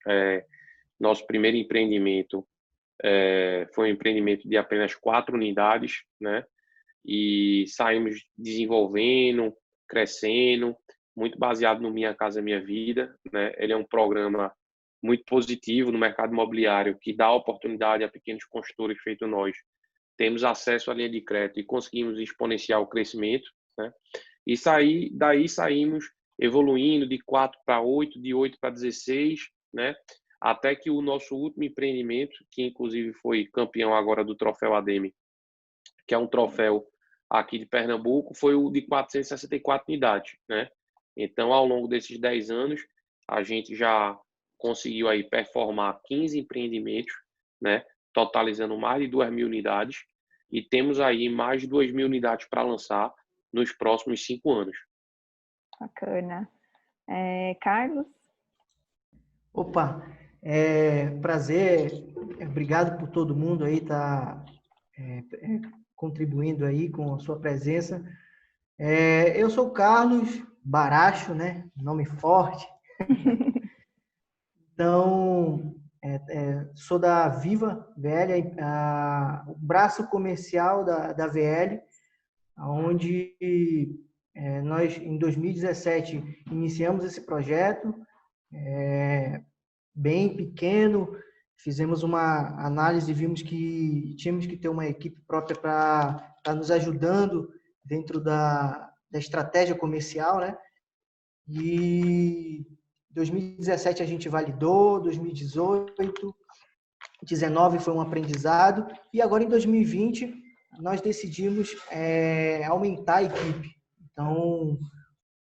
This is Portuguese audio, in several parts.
É, nosso primeiro empreendimento foi um empreendimento de apenas 4 unidades, né? E saímos desenvolvendo, crescendo, muito baseado no Minha Casa Minha Vida, né? Ele é um programa muito positivo no mercado imobiliário que dá oportunidade a pequenos construtores feito nós. Temos acesso à linha de crédito e conseguimos exponenciar o crescimento, né? E daí saímos evoluindo de 4 para 8, de 8 para 16, né? Até que o nosso último empreendimento, que inclusive foi campeão agora do Troféu ADEME, que é um troféu aqui de Pernambuco, foi o de 464 unidades, né? Então, ao longo desses 10 anos, a gente já conseguiu aí performar 15 empreendimentos, né? Totalizando mais de 2.000 unidades, e temos aí mais de 2.000 unidades para lançar nos próximos 5 anos. Bacana. Carlos? Opa, prazer, obrigado por todo mundo aí estar contribuindo aí com a sua presença. Eu sou o Carlos Baracho, né? Nome forte. Então, sou da Viva VL, o braço comercial da VL, onde nós, em 2017, iniciamos esse projeto, bem pequeno, fizemos uma análise e vimos que tínhamos que ter uma equipe própria para nos ajudando dentro da estratégia comercial, né? E 2017 a gente validou, 2018, 2019 foi um aprendizado, e agora em 2020 nós decidimos aumentar a equipe. Então,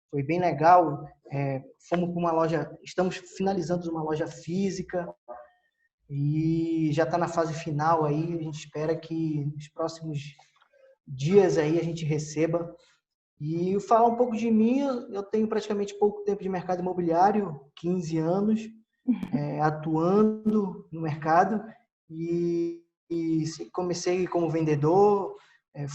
foi bem legal. Fomos para uma loja, estamos finalizando uma loja física e já está na fase final aí. A gente espera que nos próximos dias aí a gente receba. E falar um pouco de mim, eu tenho praticamente pouco tempo de mercado imobiliário, 15 anos, atuando no mercado, e comecei como vendedor,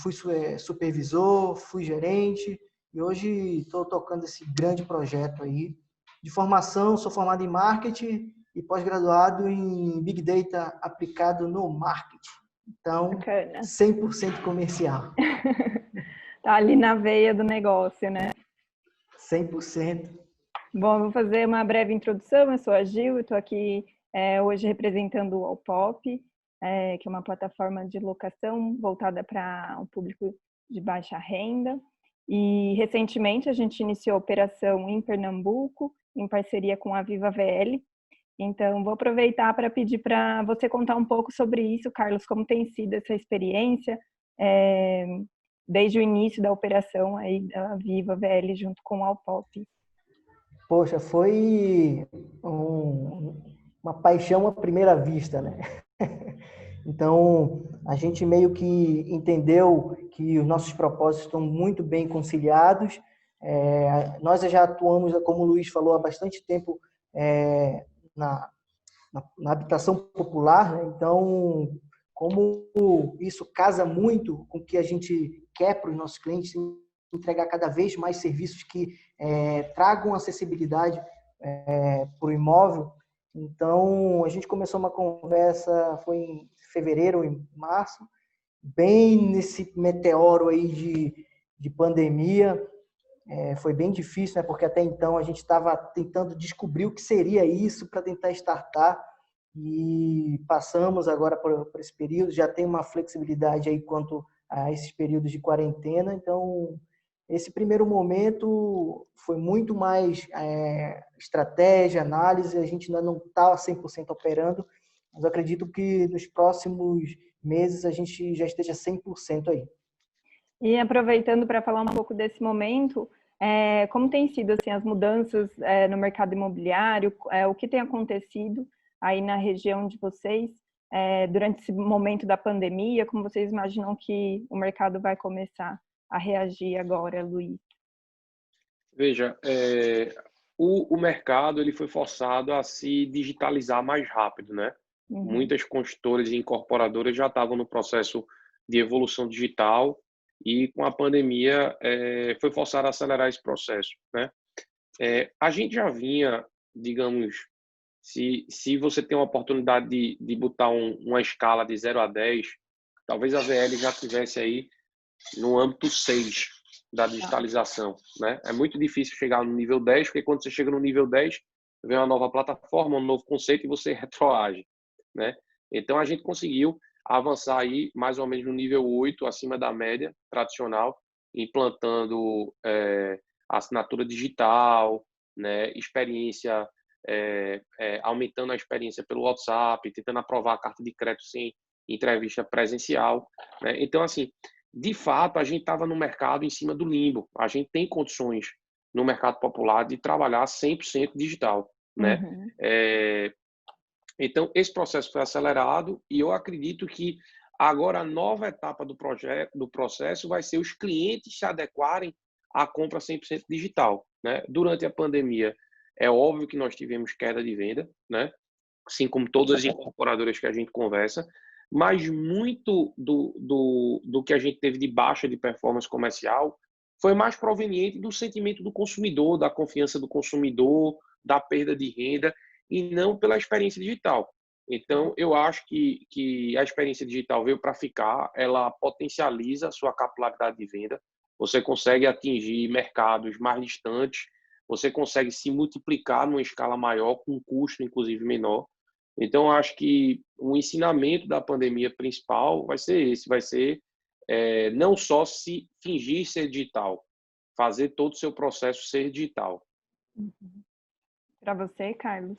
fui supervisor, fui gerente, e hoje estou tocando esse grande projeto aí de formação. Sou formado em marketing e pós-graduado em Big Data aplicado no marketing. Então, Bacana. 100% comercial. Tá ali na veia do negócio, né? 100%. Bom, eu vou fazer uma breve introdução. Eu sou a Gil, estou aqui hoje representando o Alpop, que é uma plataforma de locação voltada para um público de baixa renda. E recentemente a gente iniciou a operação em Pernambuco, em parceria com a Viva VL. Então, vou aproveitar para pedir para você contar um pouco sobre isso, Carlos, como tem sido essa experiência desde o início da operação aí da Viva VL junto com o Alpop. Poxa, foi uma paixão à primeira vista, né? Então, a gente meio que entendeu que os nossos propósitos estão muito bem conciliados. Nós já atuamos, como o Luiz falou, há bastante tempo na habitação popular, né? Então, como isso casa muito com o que a gente quer para os nossos clientes, entregar cada vez mais serviços que tragam acessibilidade para o imóvel. Então, a gente começou uma conversa, foi em fevereiro ou em março, bem nesse meteoro aí de pandemia. Foi bem difícil, né? Porque até então a gente estava tentando descobrir o que seria isso para tentar startar, e passamos agora por esse período. Já tem uma flexibilidade aí quanto a esses períodos de quarentena. Então, esse primeiro momento foi muito mais estratégia, análise. A gente ainda não está 100% operando, mas eu acredito que nos próximos meses a gente já esteja 100% aí. E aproveitando para falar um pouco desse momento, como tem sido assim, as mudanças no mercado imobiliário, o que tem acontecido aí na região de vocês durante esse momento da pandemia, como vocês imaginam que o mercado vai começar a reagir agora, Luiz? Veja, o mercado ele foi forçado a se digitalizar mais rápido, né? Uhum. Muitas construtoras e incorporadoras já estavam no processo de evolução digital, e com a pandemia foi forçado a acelerar esse processo, né? A gente já vinha, digamos, Se você tem uma oportunidade de botar uma escala de 0 a 10, talvez a VL já tivesse aí no âmbito 6 da digitalização, né? É muito difícil chegar no nível 10, porque quando você chega no nível 10, vem uma nova plataforma, um novo conceito e você retroage, né? Então, a gente conseguiu avançar aí mais ou menos no nível 8, acima da média tradicional, implantando assinatura digital, né? Experiência, aumentando a experiência pelo WhatsApp, tentando aprovar a carta de crédito sem entrevista presencial, né? Então, assim, de fato, a gente estava no mercado em cima do limbo. A gente tem condições no mercado popular de trabalhar 100% digital, né? Uhum. Então, esse processo foi acelerado e eu acredito que agora a nova etapa do processo vai ser os clientes se adequarem à compra 100% digital, né? Durante a pandemia, é óbvio que nós tivemos queda de venda, né? Assim como todas as incorporadoras que a gente conversa, mas muito do que a gente teve de baixa de performance comercial foi mais proveniente do sentimento do consumidor, da confiança do consumidor, da perda de renda, e não pela experiência digital. Então, eu acho que a experiência digital veio para ficar, ela potencializa a sua capilaridade de venda, você consegue atingir mercados mais distantes, você consegue se multiplicar numa escala maior, com um custo, inclusive, menor. Então, acho que o ensinamento da pandemia principal vai ser esse, vai ser não só se fingir ser digital, fazer todo o seu processo ser digital. Uhum. Para você, Carlos?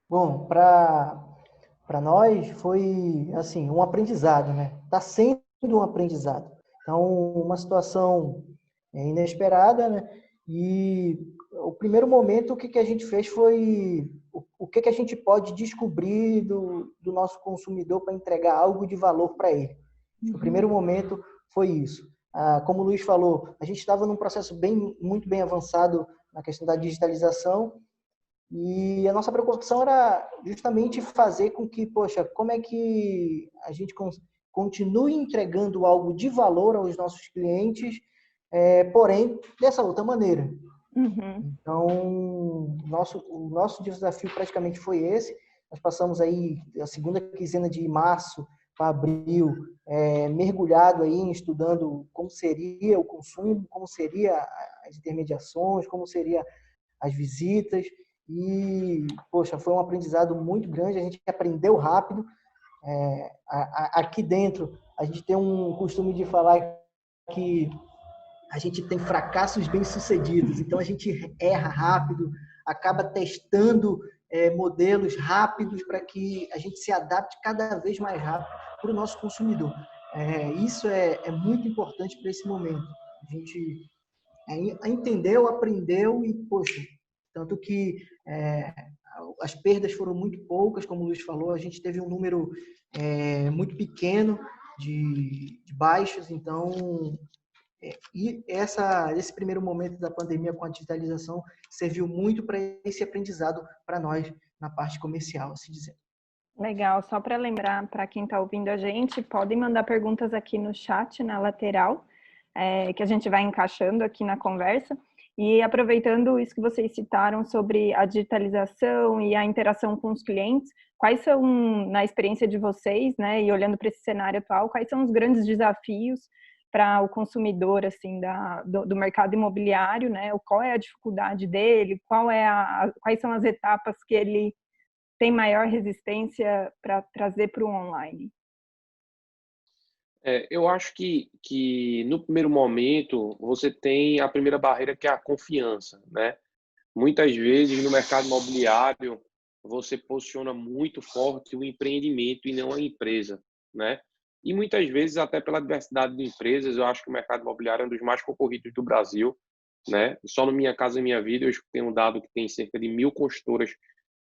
Bom, para nós foi assim um aprendizado, né? Está sendo um aprendizado. Então, uma situação inesperada, né? E o primeiro momento, o que a gente fez foi o que a gente pode descobrir do nosso consumidor para entregar algo de valor para ele. O primeiro momento foi isso. Como o Luiz falou, a gente estava num processo muito bem avançado na questão da digitalização e a nossa preocupação era justamente fazer com que, poxa, como é que a gente continue entregando algo de valor aos nossos clientes, porém, dessa outra maneira. Uhum. Então, o nosso desafio praticamente foi esse. Nós passamos aí a segunda quinzena de março para abril, mergulhado aí estudando como seria o consumo, como seria as intermediações, como seria as visitas. E, poxa, foi um aprendizado muito grande, a gente aprendeu rápido. Aqui dentro, a gente tem um costume de falar que a gente tem fracassos bem-sucedidos, então a gente erra rápido, acaba testando modelos rápidos para que a gente se adapte cada vez mais rápido para o nosso consumidor. Isso é muito importante para esse momento. A gente entendeu, aprendeu e, poxa, tanto que as perdas foram muito poucas, como o Luiz falou, a gente teve um número muito pequeno de baixos, então e esse primeiro momento da pandemia com a digitalização serviu muito para esse aprendizado para nós na parte comercial, assim dizer. Legal, só para lembrar para quem está ouvindo a gente, podem mandar perguntas aqui no chat, na lateral, que a gente vai encaixando aqui na conversa. E aproveitando isso que vocês citaram sobre a digitalização e a interação com os clientes, quais são, na experiência de vocês, né, e olhando para esse cenário atual, quais são os grandes desafios para o consumidor assim do mercado imobiliário, né? Qual é a dificuldade dele? Quais são as etapas que ele tem maior resistência para trazer para o online? Eu acho que no primeiro momento você tem a primeira barreira, que é a confiança, né? Muitas vezes no mercado imobiliário você posiciona muito forte o empreendimento e não a empresa, né? E muitas vezes, até pela diversidade de empresas, eu acho que o mercado imobiliário é um dos mais concorridos do Brasil, né? Só no Minha Casa Minha Vida eu tenho um dado que tem cerca de 1.000 consultoras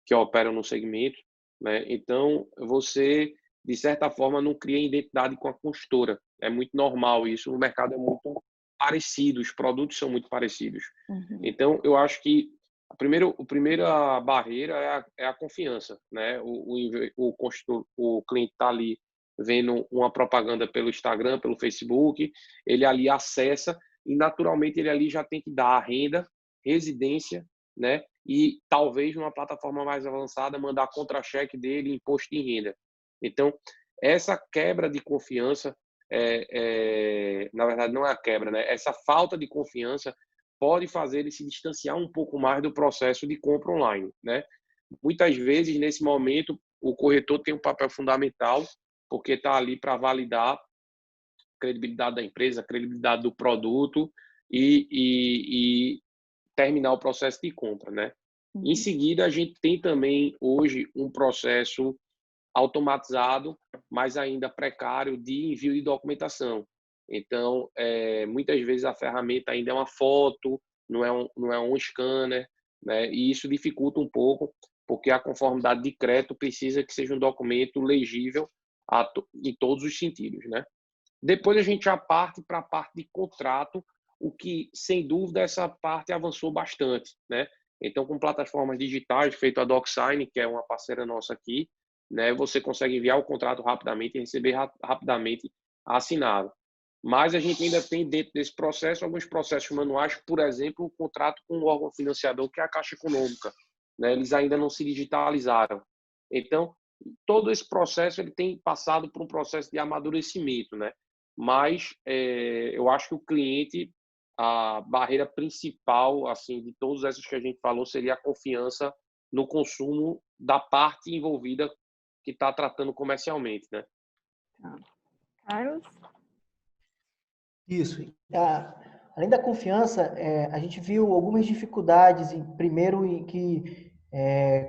que operam no segmento, né? Então, você, de certa forma, não cria identidade com a consultora. É muito normal isso, o mercado é muito parecido, os produtos são muito parecidos. Uhum. Então, eu acho que a primeira barreira é a confiança, né? O cliente está ali vendo uma propaganda pelo Instagram, pelo Facebook, ele ali acessa e naturalmente ele ali já tem que dar a renda, residência, né? e talvez numa plataforma mais avançada mandar contra-cheque dele, imposto de renda. Então, essa quebra de confiança, na verdade não é a quebra, né? Essa falta de confiança pode fazer ele se distanciar um pouco mais do processo de compra online, né? Muitas vezes, nesse momento, o corretor tem um papel fundamental, porque está ali para validar a credibilidade da empresa, a credibilidade do produto e terminar o processo de compra, né? Em seguida, a gente tem também, hoje, um processo automatizado, mas ainda precário, de envio de documentação. Então, muitas vezes a ferramenta ainda é uma foto, não é um scanner, né? E isso dificulta um pouco, porque a conformidade de crédito precisa que seja um documento legível em todos os sentidos, né? Depois a gente já parte para a parte de contrato, o que, sem dúvida, essa parte avançou bastante, né? Então, com plataformas digitais, feito a DocSign, que é uma parceira nossa aqui, né, você consegue enviar o contrato rapidamente e receber rapidamente assinado. Mas a gente ainda tem dentro desse processo alguns processos manuais, por exemplo, o contrato com o órgão financiador, que é a Caixa Econômica, né? Eles ainda não se digitalizaram. Então, todo esse processo ele tem passado por um processo de amadurecimento, né? Mas eu acho que o cliente, a barreira principal, assim, de todas essas que a gente falou, seria a confiança no consumo da parte envolvida que está tratando comercialmente, né? Carlos? Isso. Além da confiança, a gente viu algumas dificuldades. Primeiro, em que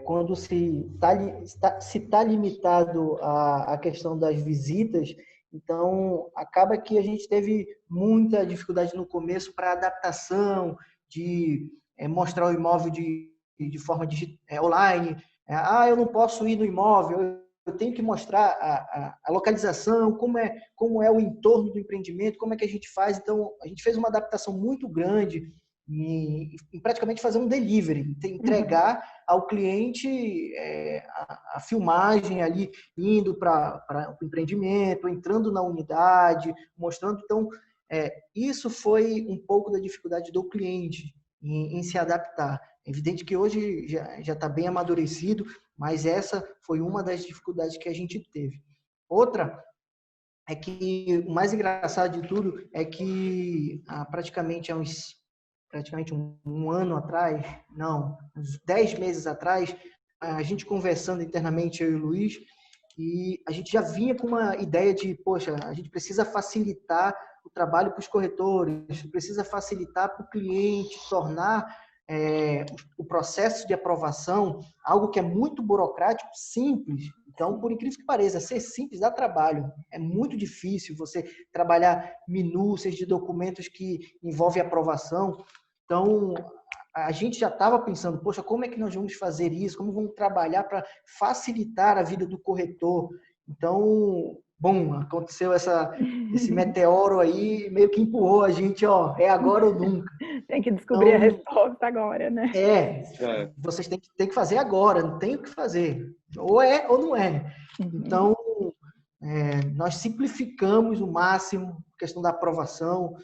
quando se está limitado à questão das visitas, então acaba que a gente teve muita dificuldade no começo para adaptação, de mostrar o imóvel de forma online. Eu não posso ir no imóvel, eu tenho que mostrar a localização, como é o entorno do empreendimento, como é que a gente faz. Então, a gente fez uma adaptação muito grande em praticamente fazer um delivery, entregar ao cliente a filmagem ali, indo para o empreendimento, entrando na unidade, mostrando. Então, isso foi um pouco da dificuldade do cliente em se adaptar. É evidente que hoje já está bem amadurecido, mas essa foi uma das dificuldades que a gente teve. Outra é que o mais engraçado de tudo é que praticamente um ano atrás, não, uns 10 meses atrás, a gente conversando internamente, eu e o Luiz, e a gente já vinha com uma ideia de, poxa, a gente precisa facilitar o trabalho para os corretores, precisa facilitar para o cliente, tornar o processo de aprovação algo que é muito burocrático, simples. Então, por incrível que pareça, ser simples dá trabalho. É muito difícil você trabalhar minúcias de documentos que envolvem aprovação. Então, a gente já estava pensando, poxa, como é que nós vamos fazer isso? Como vamos trabalhar para facilitar a vida do corretor? Então, bom, aconteceu esse meteoro aí, meio que empurrou a gente, ó, é agora ou nunca. Tem que descobrir a resposta agora, né? Vocês têm que fazer agora, não tem o que fazer. Ou é ou não é. Então, nós simplificamos o máximo a questão da aprovação,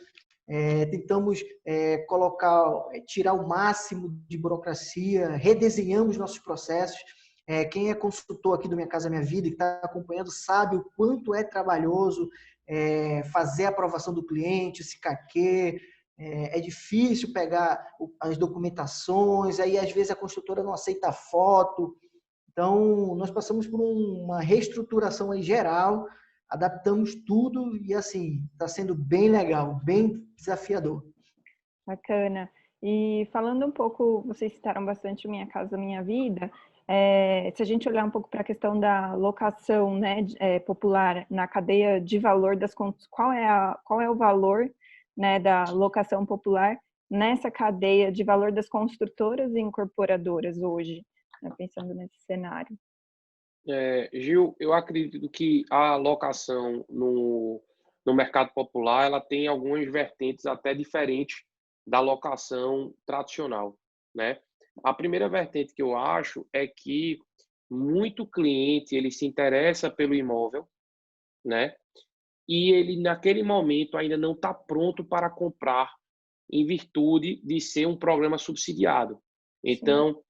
tentamos tirar o máximo de burocracia, redesenhamos nossos processos. Quem é consultor aqui do Minha Casa Minha Vida e está acompanhando sabe o quanto é trabalhoso fazer a aprovação do cliente, se CAQ. É difícil pegar as documentações, aí às vezes a construtora não aceita a foto. Então, nós passamos por uma reestruturação aí geral, adaptamos tudo e, assim, está sendo bem legal, bem desafiador. Bacana. E falando um pouco, vocês citaram bastante Minha Casa Minha Vida, se a gente olhar um pouco para a questão da locação, né, popular na cadeia de valor das contas, qual é o valor, né, da locação popular nessa cadeia de valor das construtoras e incorporadoras hoje, né, pensando nesse cenário? Gil, eu acredito que a locação no mercado popular ela tem algumas vertentes até diferentes da locação tradicional, né? A primeira vertente que eu acho é que muito cliente ele se interessa pelo imóvel, né? E ele naquele momento ainda não está pronto para comprar em virtude de ser um programa subsidiado. Então,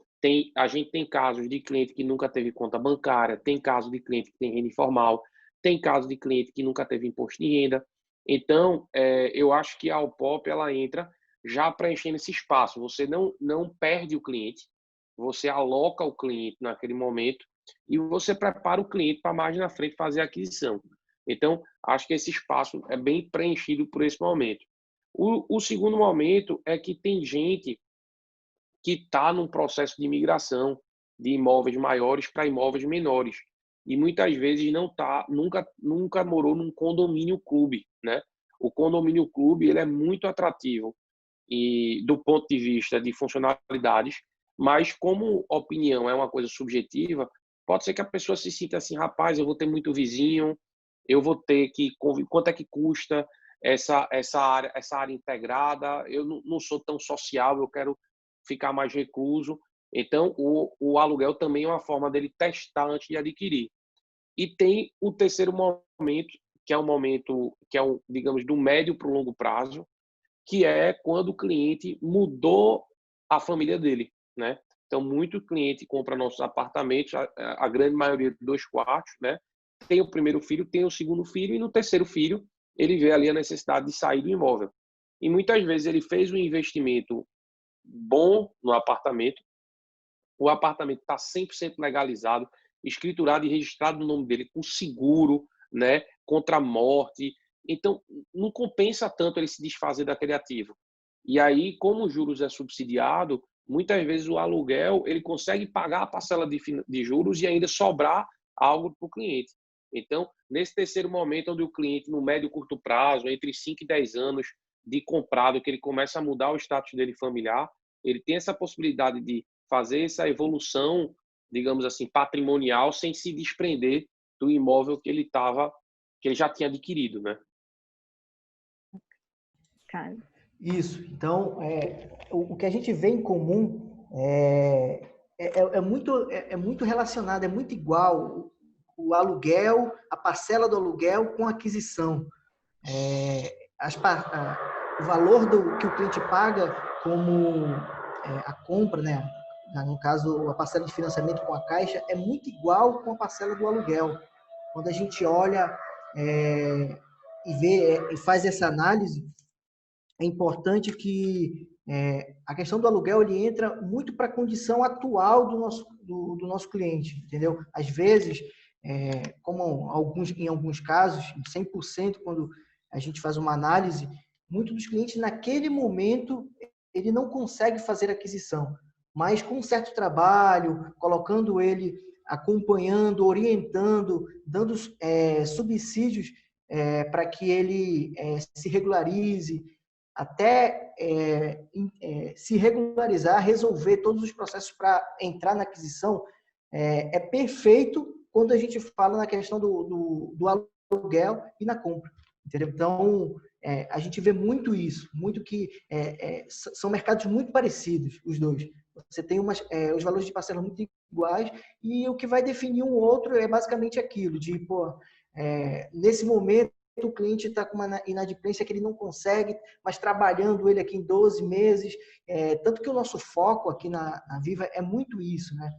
a gente tem casos de cliente que nunca teve conta bancária, tem caso de cliente que tem renda informal, tem caso de cliente que nunca teve imposto de renda. Então, eu acho que a Alpop, ela entra já preenchendo esse espaço. Você não perde o cliente, você aloca o cliente naquele momento e você prepara o cliente para mais na frente fazer a aquisição. Então, acho que esse espaço é bem preenchido por esse momento. O segundo momento é que tem gente que está num processo de migração de imóveis maiores para imóveis menores. E muitas vezes nunca morou num condomínio clube, né? O condomínio clube, ele é muito atrativo e do ponto de vista de funcionalidades, mas como opinião é uma coisa subjetiva, pode ser que a pessoa se sinta assim, rapaz, eu vou ter muito vizinho, eu vou ter que quanto é que custa essa área integrada, eu não sou tão social, eu quero ficar mais recluso. Então, o aluguel também é uma forma dele testar antes de adquirir. E tem o terceiro momento, que é um momento que é, digamos, do médio para o longo prazo, que é quando o cliente mudou a família dele, né? Então, muito cliente compra nossos apartamentos, a grande maioria de 2 quartos, né? Tem o primeiro filho, tem o segundo filho, e no terceiro filho ele vê ali a necessidade de sair do imóvel. E muitas vezes ele fez um investimento bom no apartamento, o apartamento está 100% legalizado, escriturado e registrado no nome dele, com seguro, né, contra a morte. Então, não compensa tanto ele se desfazer daquele ativo. E aí, como os juros é subsidiado, muitas vezes o aluguel ele consegue pagar a parcela de juros e ainda sobrar algo para o cliente. Então, nesse terceiro momento, onde o cliente, no médio e curto prazo, entre 5 e 10 anos de comprado, que ele começa a mudar o status dele familiar, ele tem essa possibilidade de fazer essa evolução, digamos assim, patrimonial, sem se desprender do imóvel que ele já tinha adquirido, né? Isso. Então, o que a gente vê em comum é muito relacionado, é muito igual o aluguel, a parcela do aluguel com a aquisição. O valor que o cliente paga como a compra, né? No caso, a parcela de financiamento com a Caixa é muito igual com a parcela do aluguel. Quando a gente olha e vê e faz essa análise, é importante que a questão do aluguel ele entra muito para a condição atual do nosso cliente, entendeu? Às vezes, em alguns casos, 100%, quando a gente faz uma análise, muitos dos clientes, naquele momento, ele não consegue fazer aquisição, mas com um certo trabalho, colocando ele, acompanhando, orientando, dando subsídios para que ele se regularize, até se regularizar, resolver todos os processos para entrar na aquisição, é perfeito quando a gente fala na questão do aluguel e na compra, entendeu? Então, a gente vê muito isso, muito que são mercados muito parecidos, os dois. Você tem os valores de parcela muito iguais e o que vai definir um outro é basicamente aquilo, de, nesse momento, o cliente está com uma inadimplência que ele não consegue, mas trabalhando ele aqui em 12 meses. Tanto que o nosso foco aqui na Viva é muito isso, né?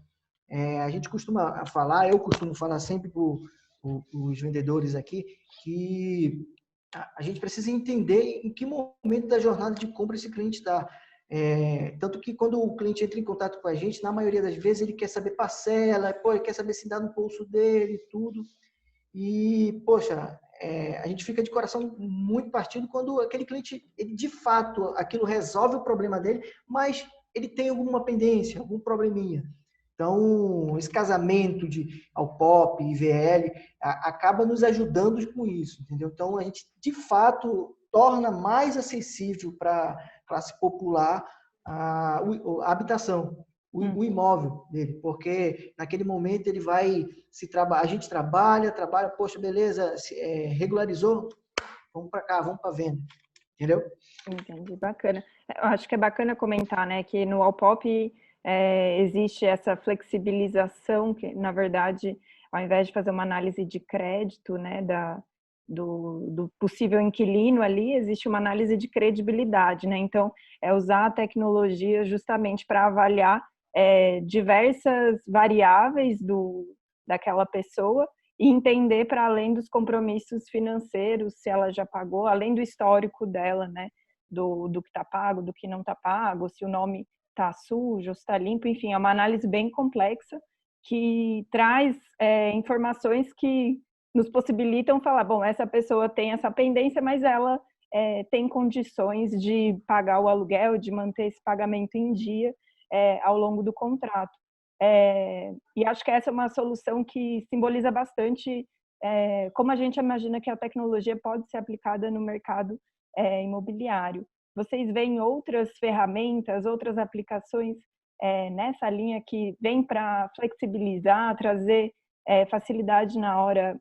A gente costuma falar, eu costumo falar sempre para os vendedores aqui, que a gente precisa entender em que momento da jornada de compra esse cliente está. Tanto que quando o cliente entra em contato com a gente, na maioria das vezes ele quer saber parcela, ele quer saber se dá no bolso dele, tudo. E, poxa, a gente fica de coração muito partido quando aquele cliente, ele, de fato, aquilo resolve o problema dele, mas ele tem alguma pendência, algum probleminha. Então, esse casamento de Alpop e VL acaba nos ajudando com isso, entendeu? Então, a gente, de fato, torna mais acessível para a classe popular a habitação, o imóvel dele, porque naquele momento ele vai a gente trabalha, poxa, beleza, regularizou, vamos para cá, vamos para venda, entendeu? Entendi, bacana. Eu acho que é bacana comentar, né, que no Alpop existe essa flexibilização que, na verdade, ao invés de fazer uma análise de crédito, né, do possível inquilino ali, existe uma análise de credibilidade, né? Então, é usar a tecnologia justamente para avaliar diversas variáveis daquela pessoa e entender para além dos compromissos financeiros, se ela já pagou, além do histórico dela, né? Do que está pago, do que não está pago, se o nome está sujo, se está limpo, enfim, é uma análise bem complexa que traz informações que nos possibilitam falar, bom, essa pessoa tem essa pendência, mas ela tem condições de pagar o aluguel, de manter esse pagamento em dia ao longo do contrato. E acho que essa é uma solução que simboliza bastante como a gente imagina que a tecnologia pode ser aplicada no mercado imobiliário. Vocês veem outras ferramentas, outras aplicações nessa linha que vem para flexibilizar, trazer facilidade na hora,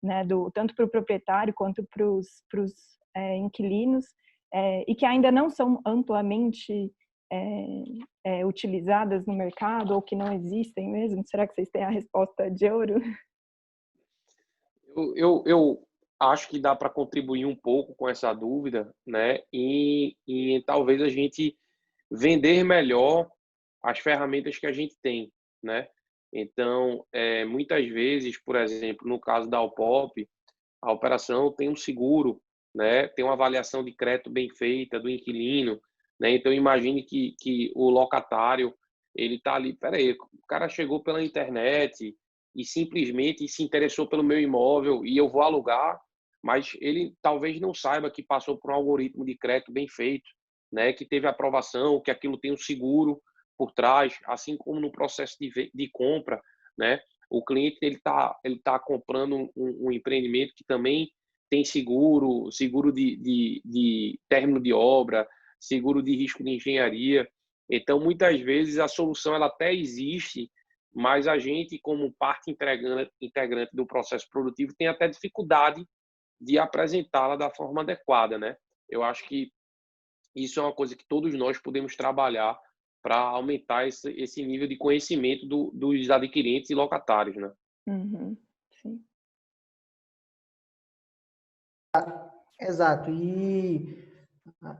né, tanto para o proprietário quanto para os inquilinos, e que ainda não são amplamente utilizadas no mercado ou que não existem mesmo? Será que vocês têm a resposta de ouro? Eu acho que dá para contribuir um pouco com essa dúvida, né? E talvez a gente vender melhor as ferramentas que a gente tem, né? Então, muitas vezes, por exemplo, no caso da Alpop, a operação tem um seguro, né? Tem uma avaliação de crédito bem feita do inquilino, né? Então, imagine que o locatário, ele está ali, peraí, o cara chegou pela internet e simplesmente se interessou pelo meu imóvel e eu vou alugar, mas ele talvez não saiba que passou por um algoritmo de crédito bem feito, né? Que teve aprovação, que aquilo tem um seguro por trás, assim como no processo de compra, né? O cliente ele tá comprando um empreendimento que também tem seguro de término de obra, seguro de risco de engenharia. Então, muitas vezes a solução ela até existe, mas a gente, como parte integrante do processo produtivo, tem até dificuldade de apresentá-la da forma adequada, né? Eu acho que isso é uma coisa que todos nós podemos trabalhar para aumentar esse nível de conhecimento dos adquirentes e locatários, né? Uhum, sim. Exato. E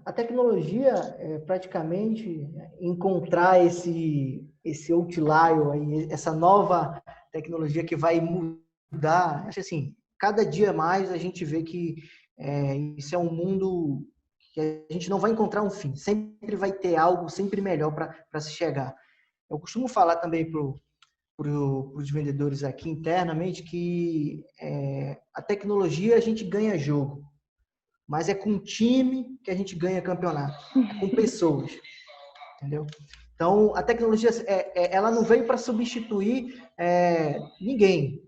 a tecnologia é praticamente encontrar esse outlier aí, essa nova tecnologia que vai mudar. Acho assim, cada dia mais a gente vê que isso é um mundo que a gente não vai encontrar um fim. Sempre vai ter algo sempre melhor para se chegar. Eu costumo falar também para os vendedores aqui internamente que a tecnologia a gente ganha jogo, mas é com um time que a gente ganha campeonato, com pessoas, entendeu? Então, a tecnologia ela não veio para substituir ninguém,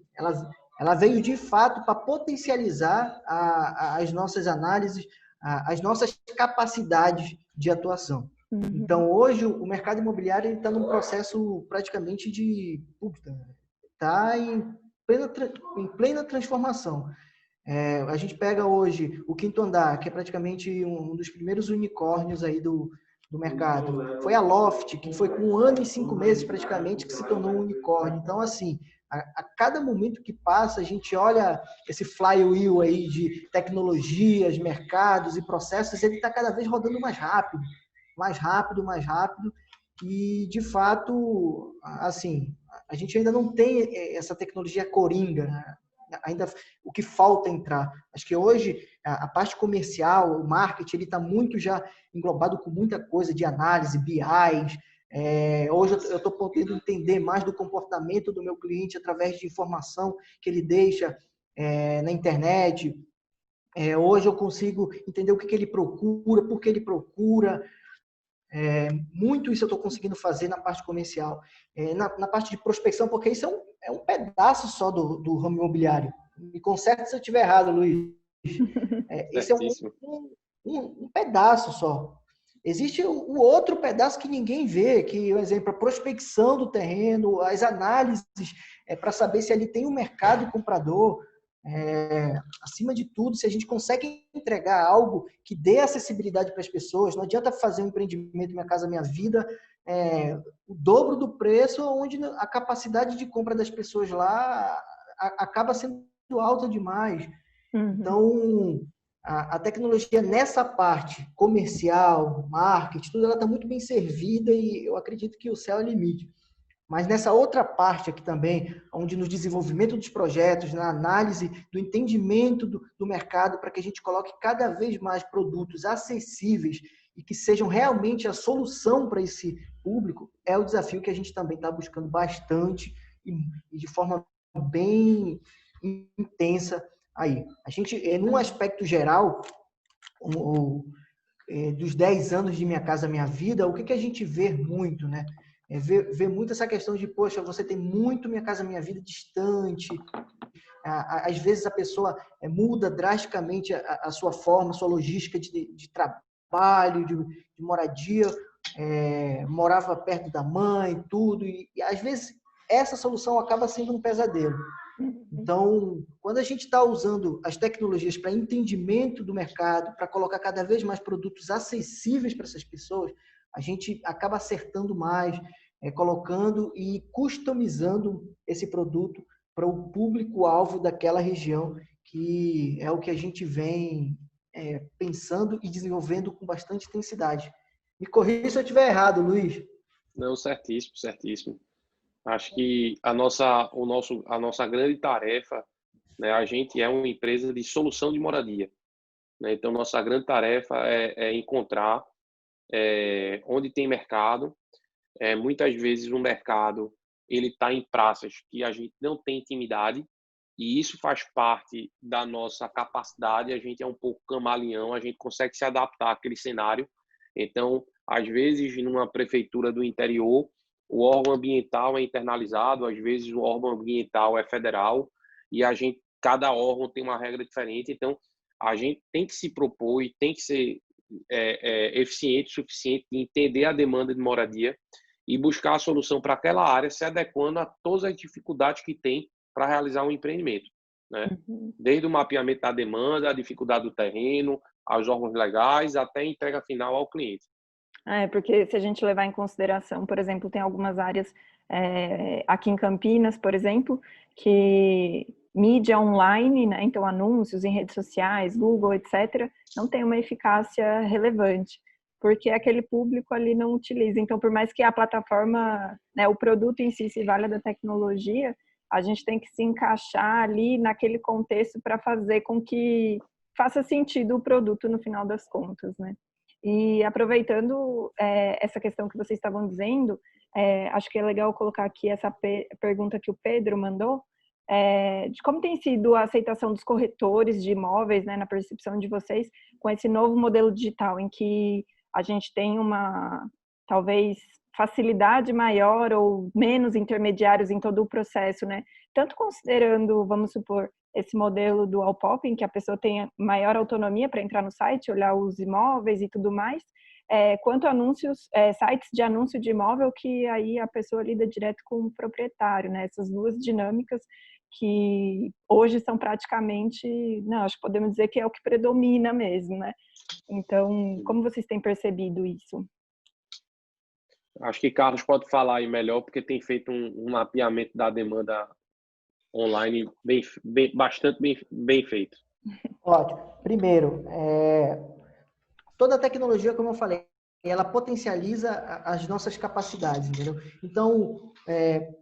ela veio de fato para potencializar as nossas análises, as nossas capacidades de atuação. Uhum. Então, hoje, o mercado imobiliário está num processo praticamente está em plena transformação. A gente pega hoje o Quinto Andar, que é praticamente um dos primeiros unicórnios aí do mercado. Foi a Loft, que foi com 1 ano e 5 meses praticamente que se tornou um unicórnio. Então, assim, a cada momento que passa, a gente olha esse flywheel aí de tecnologias, mercados e processos, ele está cada vez rodando mais rápido, mais rápido, mais rápido. E, de fato, assim, a gente ainda não tem essa tecnologia coringa, né? Ainda o que falta entrar. Acho que hoje a parte comercial, o marketing, ele está muito já englobado com muita coisa de análise, BIs. Hoje eu estou podendo entender mais do comportamento do meu cliente através de informação que ele deixa na internet. Hoje eu consigo entender o que ele procura, por que ele procura. Muito isso eu estou conseguindo fazer na parte comercial. Na parte de prospecção, porque isso é um pedaço só do ramo imobiliário. Me conserta se eu estiver errado, Luiz. Esse é um pedaço só. Existe o outro pedaço que ninguém vê, que, por exemplo, a prospecção do terreno, as análises para saber se ali tem um mercado comprador. Acima de tudo, se a gente consegue entregar algo que dê acessibilidade para as pessoas, não adianta fazer um empreendimento Minha Casa Minha Vida o dobro do preço, onde a capacidade de compra das pessoas lá acaba sendo alta demais. Então, a tecnologia nessa parte comercial, marketing, tudo, ela está muito bem servida e eu acredito que o céu é o limite. Mas nessa outra parte aqui também, onde no desenvolvimento dos projetos, na análise do entendimento do mercado, para que a gente coloque cada vez mais produtos acessíveis e que sejam realmente a solução para esse público, é o desafio que a gente também está buscando bastante e de forma bem intensa aí. A gente, num aspecto geral, dos 10 anos de Minha Casa Minha Vida, o que a gente vê muito, né? Vê muito essa questão de, poxa, você tem muito Minha Casa Minha Vida distante. Às vezes a pessoa muda drasticamente a sua forma, a sua logística de trabalho, de moradia, morava perto da mãe, tudo, e às vezes essa solução acaba sendo um pesadelo. Então, quando a gente está usando as tecnologias para entendimento do mercado, para colocar cada vez mais produtos acessíveis para essas pessoas, a gente acaba acertando mais, colocando e customizando esse produto para o público-alvo daquela região, que é o que a gente vem pensando e desenvolvendo com bastante intensidade. Me corrija se eu estiver errado, Luiz. Não, certíssimo, certíssimo. Acho que a nossa grande tarefa, né, a gente é uma empresa de solução de moradia, né? Então, nossa grande tarefa é encontrar onde tem mercado. Muitas vezes o mercado ele está em praças que a gente não tem intimidade, e isso faz parte da nossa capacidade. A gente é um pouco camaleão, a gente consegue se adaptar àquele cenário. Então, às vezes, numa prefeitura do interior, o órgão ambiental é internalizado, às vezes o órgão ambiental é federal, e cada órgão tem uma regra diferente. Então, a gente tem que se propor e tem que ser eficiente o suficiente de entender a demanda de moradia e buscar a solução para aquela área, se adequando a todas as dificuldades que tem para realizar um empreendimento, né? Desde o mapeamento da demanda, a dificuldade do terreno, aos órgãos legais, até a entrega final ao cliente. Porque se a gente levar em consideração, por exemplo, tem algumas áreas aqui em Campinas, por exemplo, que mídia online, né, então anúncios em redes sociais, Google, etc., não tem uma eficácia relevante, porque aquele público ali não utiliza. Então, por mais que a plataforma, né, o produto em si se valha da tecnologia, a gente tem que se encaixar ali naquele contexto para fazer com que faça sentido o produto no final das contas, né? E aproveitando essa questão que vocês estavam dizendo, acho que é legal colocar aqui essa pergunta que o Pedro mandou, de como tem sido a aceitação dos corretores de imóveis, né, na percepção de vocês, com esse novo modelo digital, em que a gente tem uma, talvez, facilidade maior ou menos intermediários em todo o processo, né? Tanto considerando, vamos supor, esse modelo do Alpop, em que a pessoa tenha maior autonomia para entrar no site, olhar os imóveis e tudo mais, quanto anúncios, sites de anúncio de imóvel, que aí a pessoa lida direto com o proprietário, né? Essas duas dinâmicas que hoje são praticamente, não, acho que podemos dizer que é o que predomina mesmo, né? Então, como vocês têm percebido isso? Acho que Carlos pode falar aí melhor, porque tem feito um mapeamento da demanda online bastante bem feito. Ótimo. Primeiro, toda a tecnologia, como eu falei, ela potencializa as nossas capacidades, entendeu? Então,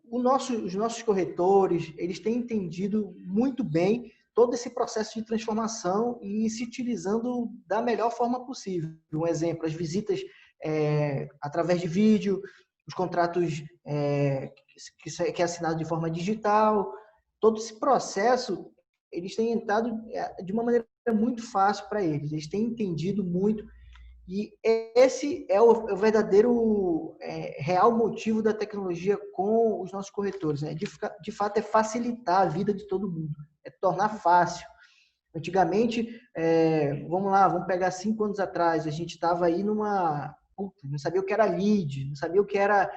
os nossos corretores, eles têm entendido muito bem todo esse processo de transformação e se utilizando da melhor forma possível. Um exemplo, as visitas através de vídeo, os contratos que é assinado de forma digital, todo esse processo, eles têm entrado de uma maneira muito fácil para eles. Eles têm entendido muito. E esse é o verdadeiro, real motivo da tecnologia com os nossos corretores, né? De fato, é facilitar a vida de todo mundo, é tornar fácil. Antigamente, vamos pegar 5 anos atrás, a gente estava aí não sabia o que era lead, não sabia o que era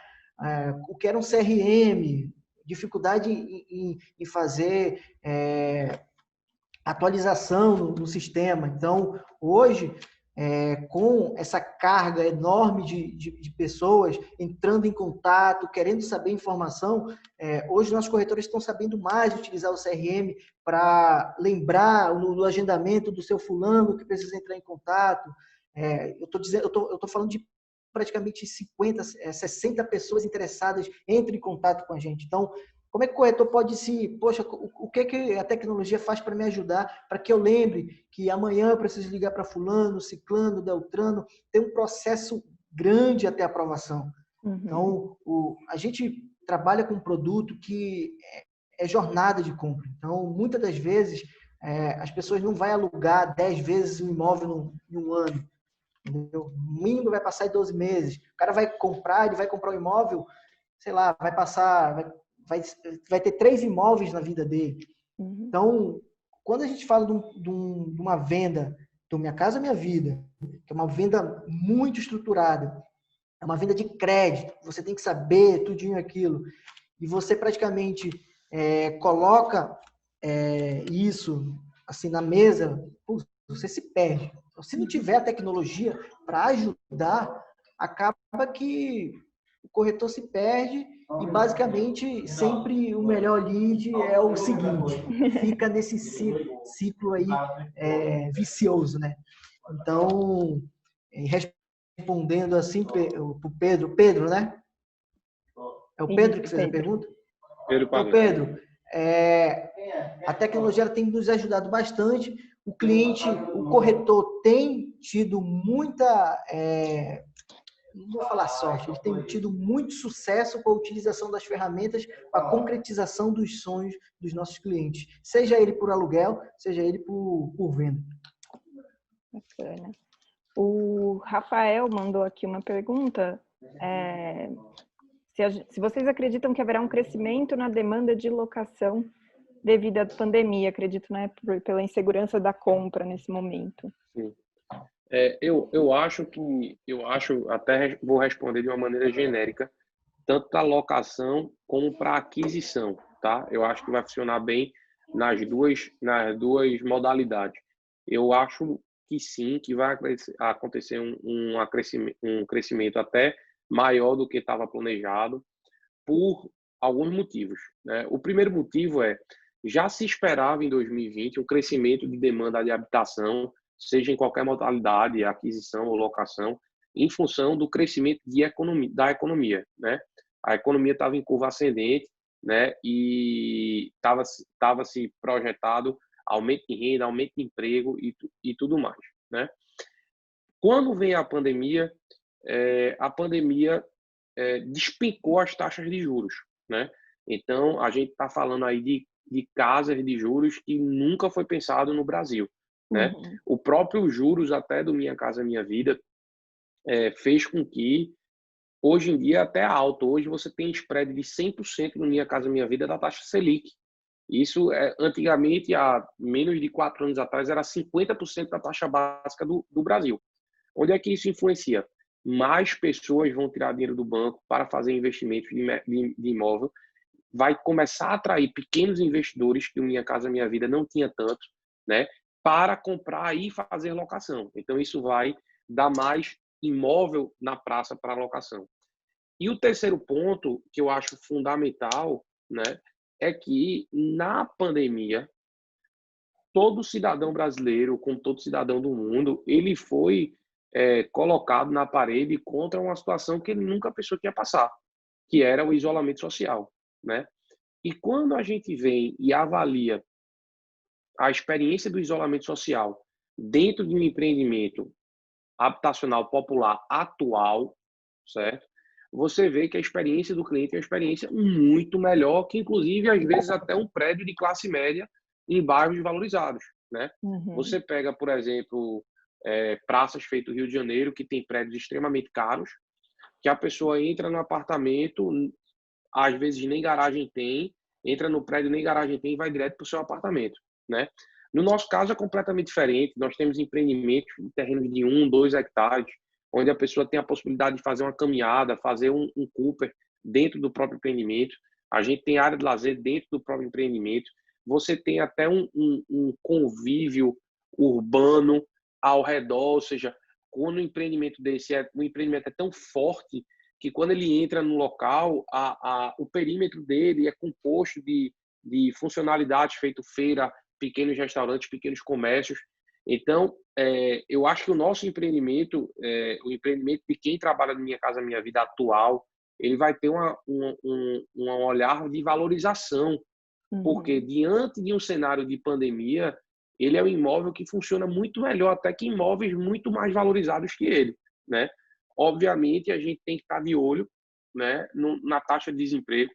um CRM, dificuldade em fazer atualização no sistema. Então, hoje, com essa carga enorme de pessoas entrando em contato, querendo saber informação, hoje nossos corretores estão sabendo mais utilizar o CRM para lembrar no agendamento do seu fulano que precisa entrar em contato. Eu estou falando de praticamente 50, 60 pessoas interessadas entrem em contato com a gente. Então, como é que o corretor pode poxa, o que a tecnologia faz para me ajudar, para que eu lembre que amanhã eu preciso ligar para fulano, ciclano, beltrano, tem um processo grande até a aprovação. Uhum. Então, a gente trabalha com um produto que é jornada de compra. Então, muitas das vezes, as pessoas não vão alugar 10 vezes um imóvel em um ano. Entendeu? O mínimo vai passar em 12 meses. O cara vai comprar um imóvel, sei lá, vai ter 3 imóveis na vida dele. Uhum. Então, quando a gente fala de uma venda do Minha Casa Minha Vida, que é uma venda muito estruturada, é uma venda de crédito, você tem que saber tudinho aquilo, e você praticamente coloca isso assim na mesa, você se perde. Se não tiver a tecnologia para ajudar, acaba que o corretor se perde e basicamente sempre o melhor lead é o seguinte, fica nesse ciclo aí vicioso, né? Então, respondendo assim para o Pedro, né? É o Pedro que fez a pergunta? Então, Pedro, a tecnologia tem nos ajudado bastante. O cliente, o corretor tem tido muita, não vou falar sorte, ele tem tido muito sucesso com a utilização das ferramentas para a concretização dos sonhos dos nossos clientes, seja ele por aluguel, seja ele por venda. Bacana. O Rafael mandou aqui uma pergunta. Se vocês acreditam que haverá um crescimento na demanda de locação devido à pandemia, acredito, né, pela insegurança da compra nesse momento. Sim. Eu acho, até vou responder de uma maneira genérica, tanto para locação como para aquisição, tá? Eu acho que vai funcionar bem nas duas modalidades. Eu acho que sim, que vai acontecer um crescimento até maior do que estava planejado, por alguns motivos, né? O primeiro motivo já se esperava em 2020 um crescimento de demanda de habitação, seja em qualquer modalidade, aquisição ou locação, em função do crescimento da economia, né? A economia estava em curva ascendente, né? E estava se projetado aumento de renda, aumento de emprego e tudo mais, né? Quando vem a pandemia despencou as taxas de juros, né? Então, a gente está falando aí de casas de juros que nunca foi pensado no Brasil, né? Uhum. O próprio juros até do Minha Casa Minha Vida fez com que, hoje em dia, até alto. Hoje você tem spread de 100% no Minha Casa Minha Vida da taxa Selic. Isso, antigamente, há menos de 4 anos atrás, era 50% da taxa básica do Brasil. Onde é que isso influencia? Mais pessoas vão tirar dinheiro do banco para fazer investimentos de imóvel, vai começar a atrair pequenos investidores, que o Minha Casa Minha Vida não tinha tanto, né, para comprar e fazer locação. Então, isso vai dar mais imóvel na praça para locação. E o terceiro ponto, que eu acho fundamental, né, é que na pandemia, todo cidadão brasileiro, como todo cidadão do mundo, ele foi colocado na parede contra uma situação que ele nunca pensou que ia passar, que era o isolamento social, né? E quando a gente vem e avalia a experiência do isolamento social dentro de um empreendimento habitacional popular atual, certo? Você vê que a experiência do cliente é uma experiência muito melhor que, inclusive, às vezes até um prédio de classe média em bairros valorizados, né? Uhum. Você pega, por exemplo, praças feitas no Rio de Janeiro, que tem prédios extremamente caros, que a pessoa entra no apartamento, às vezes nem garagem tem, entra no prédio, nem garagem tem, e vai direto para o seu apartamento, né? No nosso caso é completamente diferente. Nós temos empreendimentos em terrenos de 1, 2 hectares, onde a pessoa tem a possibilidade de fazer uma caminhada, fazer um Cooper dentro do próprio empreendimento. A gente tem área de lazer dentro do próprio empreendimento. Você tem até um convívio urbano ao redor, ou seja, quando o empreendimento o empreendimento é tão forte que quando ele entra no local, o perímetro dele é composto de funcionalidades feito feira, pequenos restaurantes, pequenos comércios. Então, eu acho que o nosso empreendimento, o empreendimento de quem trabalha no Minha Casa Minha Vida atual, ele vai ter um olhar de valorização, porque diante de um cenário de pandemia, ele é um imóvel que funciona muito melhor até que imóveis muito mais valorizados que ele, né? Obviamente, a gente tem que estar de olho, né, na taxa de desemprego,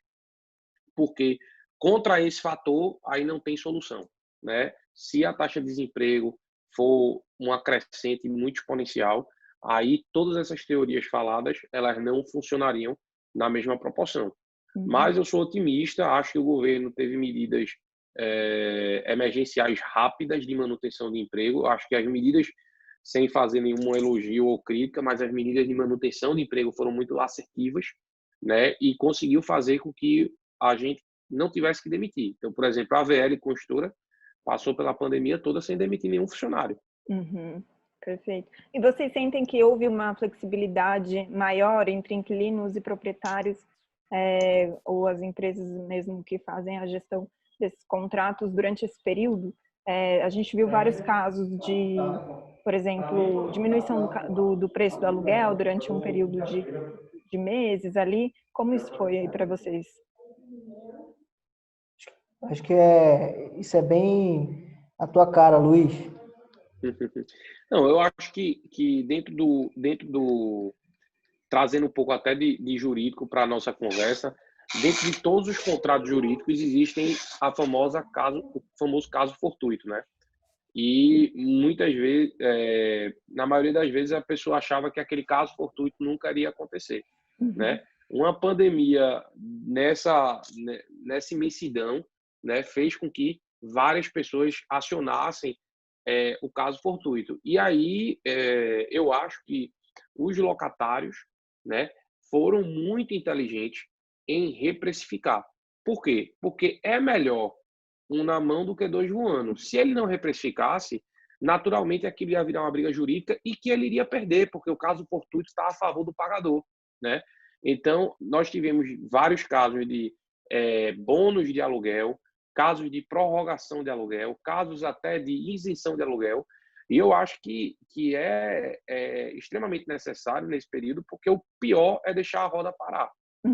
porque contra esse fator, aí não tem solução, né? Se a taxa de desemprego for uma crescente muito exponencial, aí todas essas teorias faladas, elas não funcionariam na mesma proporção. Mas eu sou otimista, acho que o governo teve medidas emergenciais rápidas de manutenção de emprego. Acho que as medidas, sem fazer nenhum elogio ou crítica, mas as medidas de manutenção de emprego foram muito assertivas, né? E conseguiu fazer com que a gente não tivesse que demitir. Então, por exemplo, a AVL Construtora passou pela pandemia toda sem demitir nenhum funcionário. Perfeito. E vocês sentem que houve uma flexibilidade maior entre inquilinos e proprietários, ou as empresas mesmo que fazem a gestão desses contratos durante esse período? A gente viu vários casos de, por exemplo, diminuição do preço do aluguel durante um período de meses ali. Como isso foi aí para vocês? Acho que isso é bem a tua cara, Luiz. Não, eu acho que dentro do trazendo um pouco até de jurídico para a nossa conversa, dentro de todos os contratos jurídicos existem o famoso caso fortuito, né? E muitas vezes, na maioria das vezes, a pessoa achava que aquele caso fortuito nunca iria acontecer, né? Uma pandemia nessa imensidão, né, fez com que várias pessoas acionassem o caso fortuito. E aí, eu acho que os locatários, né, foram muito inteligentes em reprecificar. Por quê? Porque é melhor um na mão do que dois voando. Se ele não reprecificasse, naturalmente aquilo ia virar uma briga jurídica e que ele iria perder, porque o caso fortuito está a favor do pagador, né? Então, nós tivemos vários casos de bônus de aluguel, casos de prorrogação de aluguel, casos até de isenção de aluguel, e eu acho que é extremamente necessário nesse período, porque o pior é deixar a roda parar.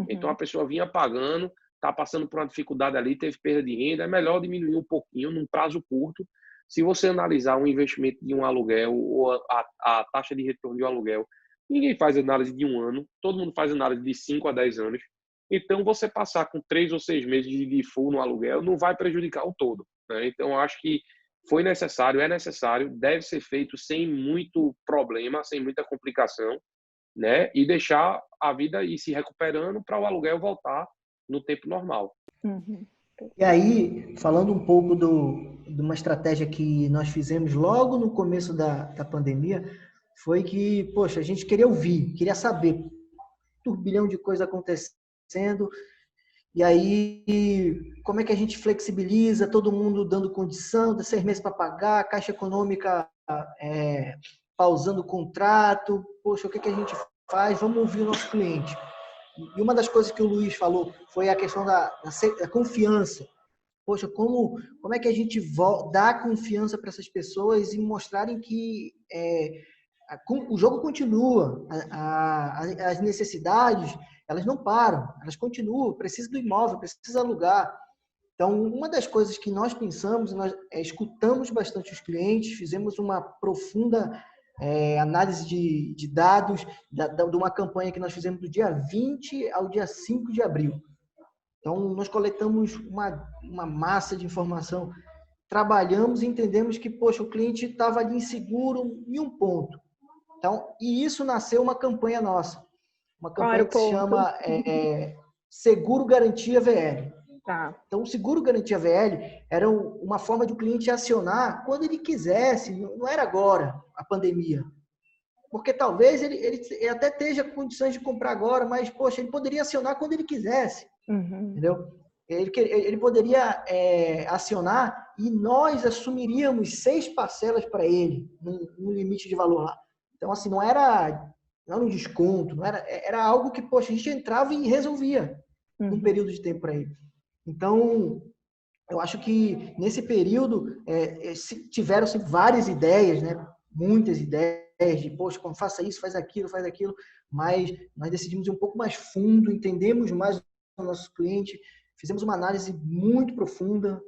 Então, a pessoa vinha pagando, está passando por uma dificuldade ali, teve perda de renda, é melhor diminuir um pouquinho num prazo curto. Se você analisar um investimento de um aluguel ou a taxa de retorno de um aluguel, ninguém faz análise de 1 ano, todo mundo faz análise de 5 a 10 anos. Então, você passar com 3 ou 6 meses de default no aluguel não vai prejudicar o todo, né? Então, acho que foi necessário, é necessário, deve ser feito sem muito problema, sem muita complicação, né? E deixar a vida ir se recuperando para o aluguel voltar no tempo normal. E aí, falando um pouco de uma estratégia que nós fizemos logo no começo da pandemia, foi que, poxa, a gente queria ouvir, queria saber, turbilhão de coisa acontecendo, e aí como é que a gente flexibiliza, todo mundo dando condição, de 6 meses para pagar, a Caixa Econômica pausando o contrato, poxa, o que a gente faz? Vamos ouvir o nosso cliente. E uma das coisas que o Luiz falou foi a questão da confiança. Poxa, como é que a gente dá confiança para essas pessoas e mostrarem que o jogo continua, as necessidades, elas não param, elas continuam, precisa do imóvel, precisa alugar. Então, uma das coisas que nós pensamos, nós escutamos bastante os clientes, fizemos uma profunda análise de dados de uma campanha que nós fizemos do dia 20 ao dia 5 de abril. Então, nós coletamos uma massa de informação, trabalhamos e entendemos que, poxa, o cliente estava ali inseguro em um ponto. Então, e isso nasceu uma campanha nossa. Uma campanha que se chama Seguro Garantia VL. Tá. Então, o Seguro Garantia VL era uma forma de o cliente acionar quando ele quisesse, não era agora, a pandemia. Porque talvez ele até esteja com condições de comprar agora, mas, poxa, ele poderia acionar quando ele quisesse. Entendeu? Ele poderia acionar e nós assumiríamos 6 parcelas para ele, no limite de valor lá. Então, assim, não era um desconto, era algo que, poxa, a gente entrava e resolvia num período de tempo para ele. Então, eu acho que nesse período tiveram-se várias ideias, né? Muitas ideias de, poxa, como faça isso, faz aquilo, mas nós decidimos ir um pouco mais fundo, entendemos mais o nosso cliente, fizemos uma análise muito profunda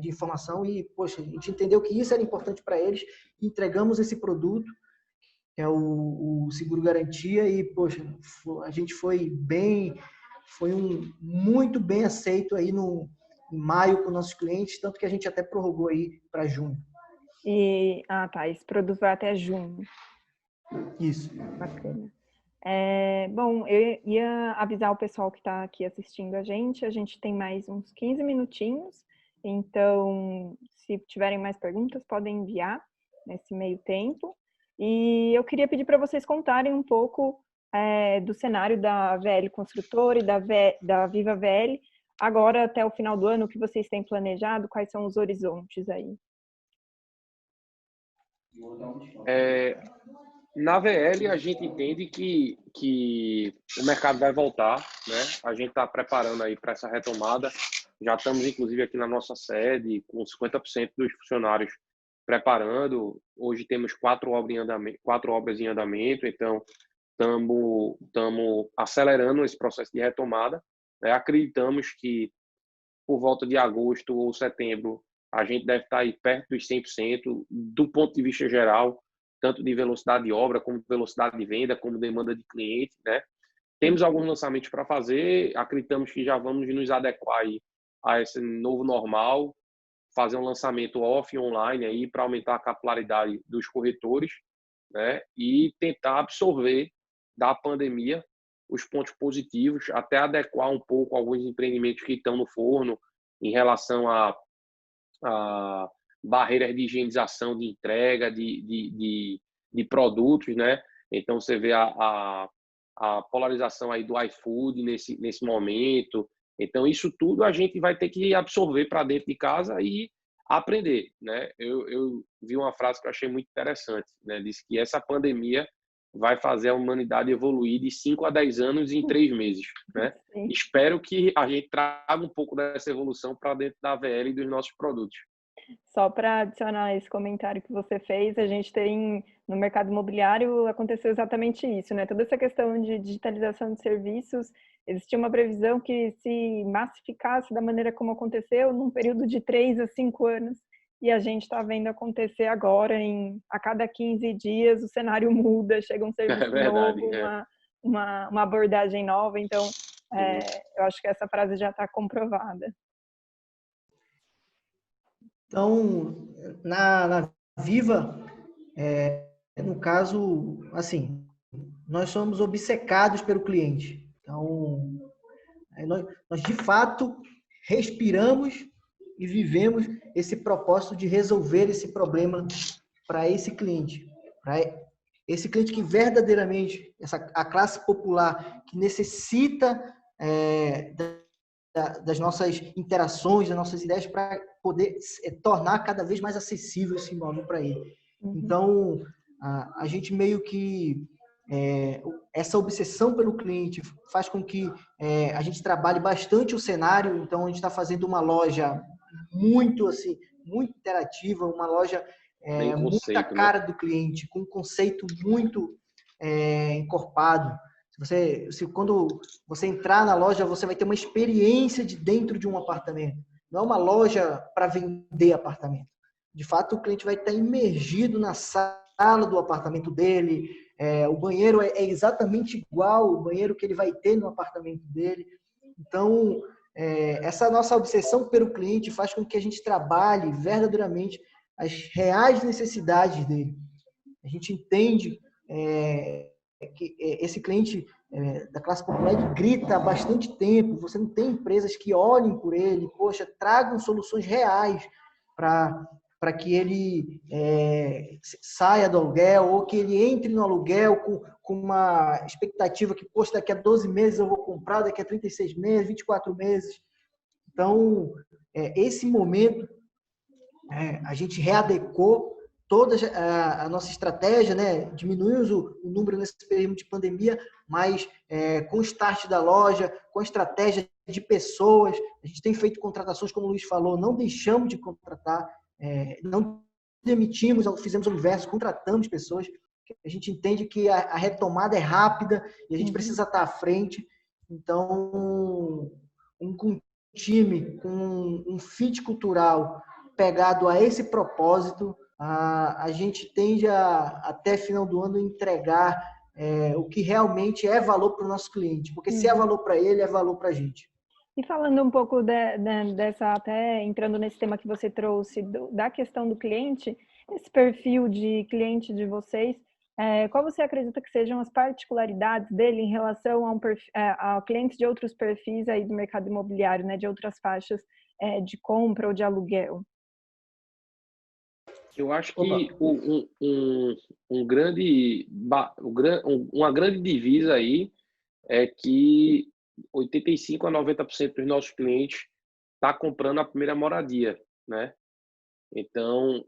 de informação e, poxa, a gente entendeu que isso era importante para eles, entregamos esse produto, que é o seguro garantia, e, poxa, a gente foi muito bem aceito aí em maio com nossos clientes, tanto que a gente até prorrogou aí para junho. Tá, esse produto vai até junho. Isso. Bacana. Bom, eu ia avisar o pessoal que está aqui assistindo a gente tem mais uns 15 minutinhos, então, se tiverem mais perguntas, podem enviar nesse meio tempo. E eu queria pedir para vocês contarem um pouco do cenário da VL Construtora e da Viva VL, agora até o final do ano, o que vocês têm planejado, quais são os horizontes aí? Na VL, a gente entende que o mercado vai voltar, né? A gente está preparando aí para essa retomada. Já estamos, inclusive, aqui na nossa sede, com 50% dos funcionários preparando. Hoje temos 4 obras em andamento, então estamos acelerando esse processo de retomada. Acreditamos que por volta de agosto ou setembro, a gente deve estar aí perto dos 100% do ponto de vista geral, tanto de velocidade de obra, como velocidade de venda, como demanda de cliente, né? Temos alguns lançamentos para fazer, acreditamos que já vamos nos adequar aí a esse novo normal, fazer um lançamento off e online aí para aumentar a capilaridade dos corretores, né? E tentar absorver da pandemia os pontos positivos, até adequar um pouco alguns empreendimentos que estão no forno em relação a barreiras de higienização de entrega de produtos, né? Então você vê a polarização aí do iFood nesse momento. Então isso tudo a gente vai ter que absorver para dentro de casa e aprender, né? Eu vi uma frase que eu achei muito interessante, né? Disse que essa pandemia vai fazer a humanidade evoluir de 5 a 10 anos em 3 meses, né? Sim. Espero que a gente traga um pouco dessa evolução para dentro da VL e dos nossos produtos. Só para adicionar esse comentário que você fez, a gente tem no mercado imobiliário aconteceu exatamente isso, né? Toda essa questão de digitalização de serviços, existia uma previsão que se massificasse da maneira como aconteceu num período de 3 a 5 anos, e a gente está vendo acontecer agora, a cada 15 dias o cenário muda, chega um serviço verdade, novo, uma abordagem nova, então eu acho que essa frase já está comprovada. Então, na Viva, no caso, assim, nós somos obcecados pelo cliente. Então, nós de fato respiramos e vivemos esse propósito de resolver esse problema para esse cliente. Para esse cliente que verdadeiramente, a classe popular, que necessita das nossas interações, das nossas ideias para poder tornar cada vez mais acessível esse imóvel para ele. Então, a gente meio que essa obsessão pelo cliente faz com que a gente trabalhe bastante o cenário. Então, a gente está fazendo uma loja muito interativa, uma loja muito a cara do cliente, com um conceito muito encorpado. Quando você entrar na loja, você vai ter uma experiência de dentro de um apartamento. Não é uma loja para vender apartamento. De fato, o cliente vai estar imergido na sala do apartamento dele. O banheiro é exatamente igual ao banheiro que ele vai ter no apartamento dele. Então, essa nossa obsessão pelo cliente faz com que a gente trabalhe verdadeiramente as reais necessidades dele. A gente entende que esse cliente da classe popular ele grita há bastante tempo. Você não tem empresas que olhem por ele, poxa, tragam soluções reais para que ele saia do aluguel ou que ele entre no aluguel com uma expectativa que, poxa, daqui a 12 meses eu vou comprar, daqui a 36 meses, 24 meses. Então, esse momento, a gente readequou toda a nossa estratégia, né? Diminuímos o número nesse período de pandemia, mas com o start da loja, com a estratégia de pessoas, a gente tem feito contratações, como o Luiz falou, não deixamos de contratar, não demitimos, fizemos o inverso, contratamos pessoas. A gente entende que a retomada é rápida e a gente precisa estar à frente. Então, um time com um fit cultural pegado a esse propósito, a gente tende até final do ano, entregar o que realmente é valor para o nosso cliente. Porque se é valor para ele, é valor para a gente. E falando um pouco dessa, até entrando nesse tema que você trouxe, da questão do cliente, esse perfil de cliente de vocês, qual você acredita que sejam as particularidades dele em relação a clientes de outros perfis aí do mercado imobiliário, né, de outras faixas de compra ou de aluguel? Eu acho que uma grande divisa aí é que 85 a 90% dos nossos clientes está comprando a primeira moradia, né? Então,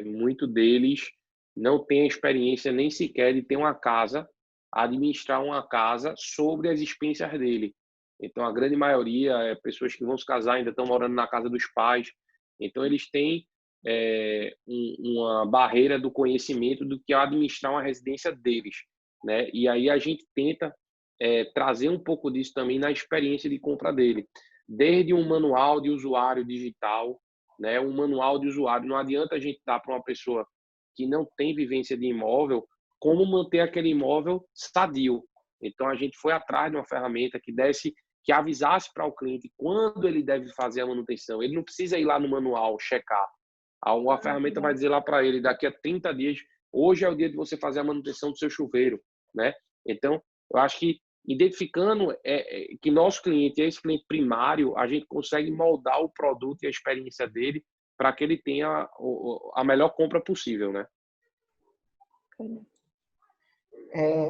muito deles não tem a experiência nem sequer de ter uma casa, administrar uma casa sobre as expensas dele. Então, a grande maioria é pessoas que vão se casar, ainda estão morando na casa dos pais. Então, eles têm uma barreira do conhecimento do que é administrar uma residência deles, né? E aí a gente tenta trazer um pouco disso também na experiência de compra dele. Desde um manual de usuário digital, né? Um manual de usuário. Não adianta a gente dar para uma pessoa que não tem vivência de imóvel como manter aquele imóvel sadio. Então, a gente foi atrás de uma ferramenta que avisasse para o cliente quando ele deve fazer a manutenção. Ele não precisa ir lá no manual checar. A ferramenta vai dizer lá para ele, daqui a 30 dias, hoje é o dia de você fazer a manutenção do seu chuveiro, né? Então, eu acho que identificando que nosso cliente é esse cliente primário, a gente consegue moldar o produto e a experiência dele para que ele tenha a melhor compra possível, né?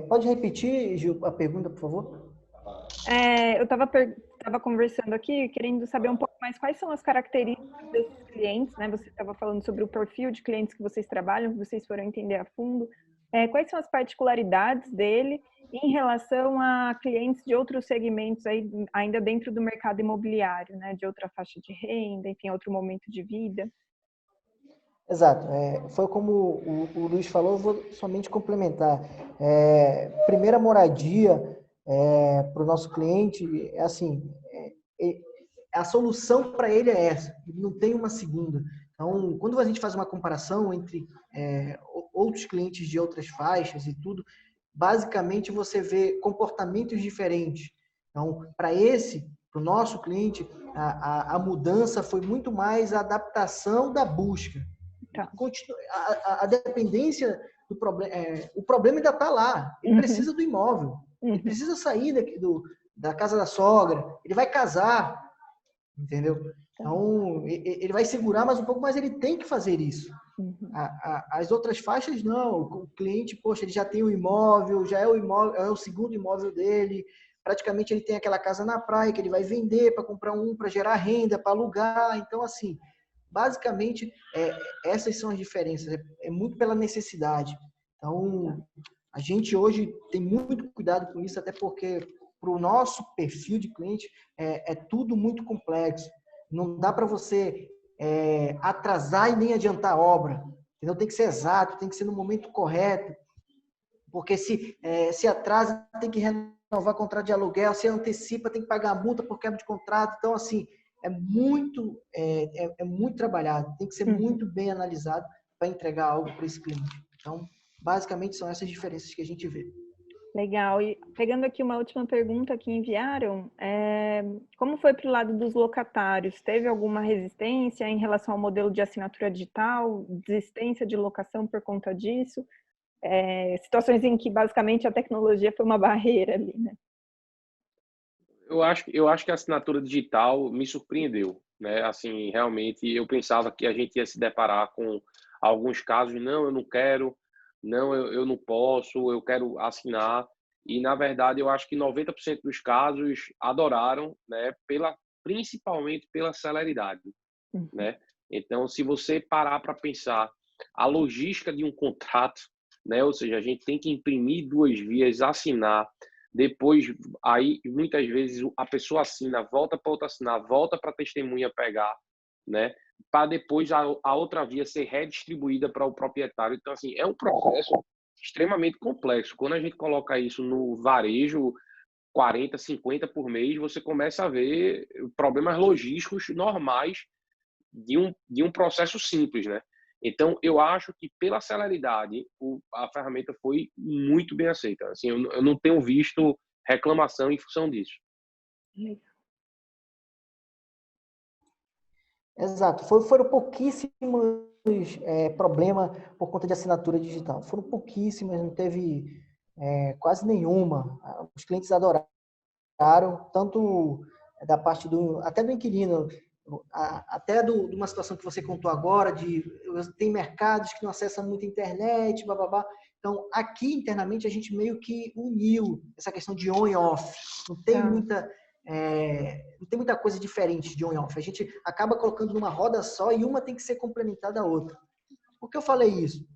Pode repetir, Gil, a pergunta, por favor? Eu estava conversando aqui, querendo saber um pouco mais quais são as características desses clientes, né? Você estava falando sobre o perfil de clientes que vocês trabalham, que vocês foram entender a fundo. Quais são as particularidades dele em relação a clientes de outros segmentos aí, ainda dentro do mercado imobiliário, né? De outra faixa de renda, enfim, outro momento de vida? Exato. Foi como o Luiz falou, eu vou somente complementar. Primeira moradia para o nosso cliente, a solução para ele é essa, não tem uma segunda. Então, quando a gente faz uma comparação entre outros clientes de outras faixas e tudo, basicamente você vê comportamentos diferentes. Então, para o nosso cliente, a mudança foi muito mais a adaptação da busca. Tá. A dependência do problema, o problema ainda está lá. Ele precisa do imóvel, ele precisa sair da casa da sogra, ele vai casar, entendeu? Então, ele vai segurar mais um pouco, mas ele tem que fazer isso. As outras faixas, não. O cliente, poxa, ele já tem o imóvel, já é o segundo imóvel dele, praticamente ele tem aquela casa na praia que ele vai vender para comprar para gerar renda, para alugar. Então, assim, basicamente, essas são as diferenças. É muito pela necessidade. Então, a gente hoje tem muito cuidado com isso, até porque para o nosso perfil de cliente é tudo muito complexo. Não dá para você atrasar e nem adiantar a obra. Entendeu? Tem que ser exato, tem que ser no momento correto. Porque se atrasa, tem que renovar contrato de aluguel. Se antecipa, tem que pagar a multa por quebra de contrato. Então, assim, é muito trabalhado. Tem que ser muito bem analisado para entregar algo para esse cliente. Então, basicamente, são essas diferenças que a gente vê. Legal. E pegando aqui uma última pergunta que enviaram, como foi para o lado dos locatários? Teve alguma resistência em relação ao modelo de assinatura digital, desistência de locação por conta disso? Situações em que basicamente a tecnologia foi uma barreira ali, né? Eu acho que a assinatura digital me surpreendeu, né? Assim, realmente eu pensava que a gente ia se deparar com alguns casos, não, eu não quero, não, eu não posso, eu quero assinar. E na verdade eu acho que 90% dos casos adoraram, né? Principalmente pela celeridade, né? Então, se você parar para pensar a logística de um contrato, né? Ou seja, a gente tem que imprimir 2 vias, assinar, depois, aí muitas vezes a pessoa assina, volta para outra assinar, volta para a testemunha pegar, né? Para depois a outra via ser redistribuída para o proprietário. Então, assim, é um processo extremamente complexo. Quando a gente coloca isso no varejo, 40, 50 por mês, você começa a ver problemas logísticos normais de um processo simples, né? Então, eu acho que pela celeridade, a ferramenta foi muito bem aceita. Assim, eu não tenho visto reclamação em função disso. Exato. Foram pouquíssimos problemas por conta de assinatura digital. Foram pouquíssimas, não teve quase nenhuma. Os clientes adoraram, tanto da parte até do inquilino, até de uma situação que você contou agora, tem mercados que não acessam muito a internet, bababá. Então, aqui internamente a gente meio que uniu essa questão de on e off. Não tem muita coisa diferente de on e off. A gente acaba colocando numa roda só e uma tem que ser complementada à outra. Por que eu falei isso?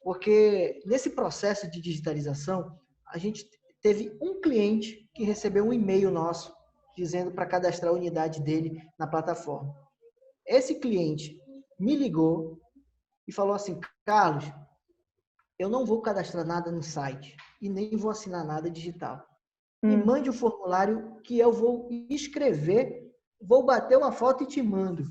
Porque nesse processo de digitalização, a gente teve um cliente que recebeu um e-mail nosso dizendo para cadastrar a unidade dele na plataforma. Esse cliente me ligou e falou assim: Carlos, eu não vou cadastrar nada no site e nem vou assinar nada digital. Me mande o formulário que eu vou escrever, vou bater uma foto e te mando.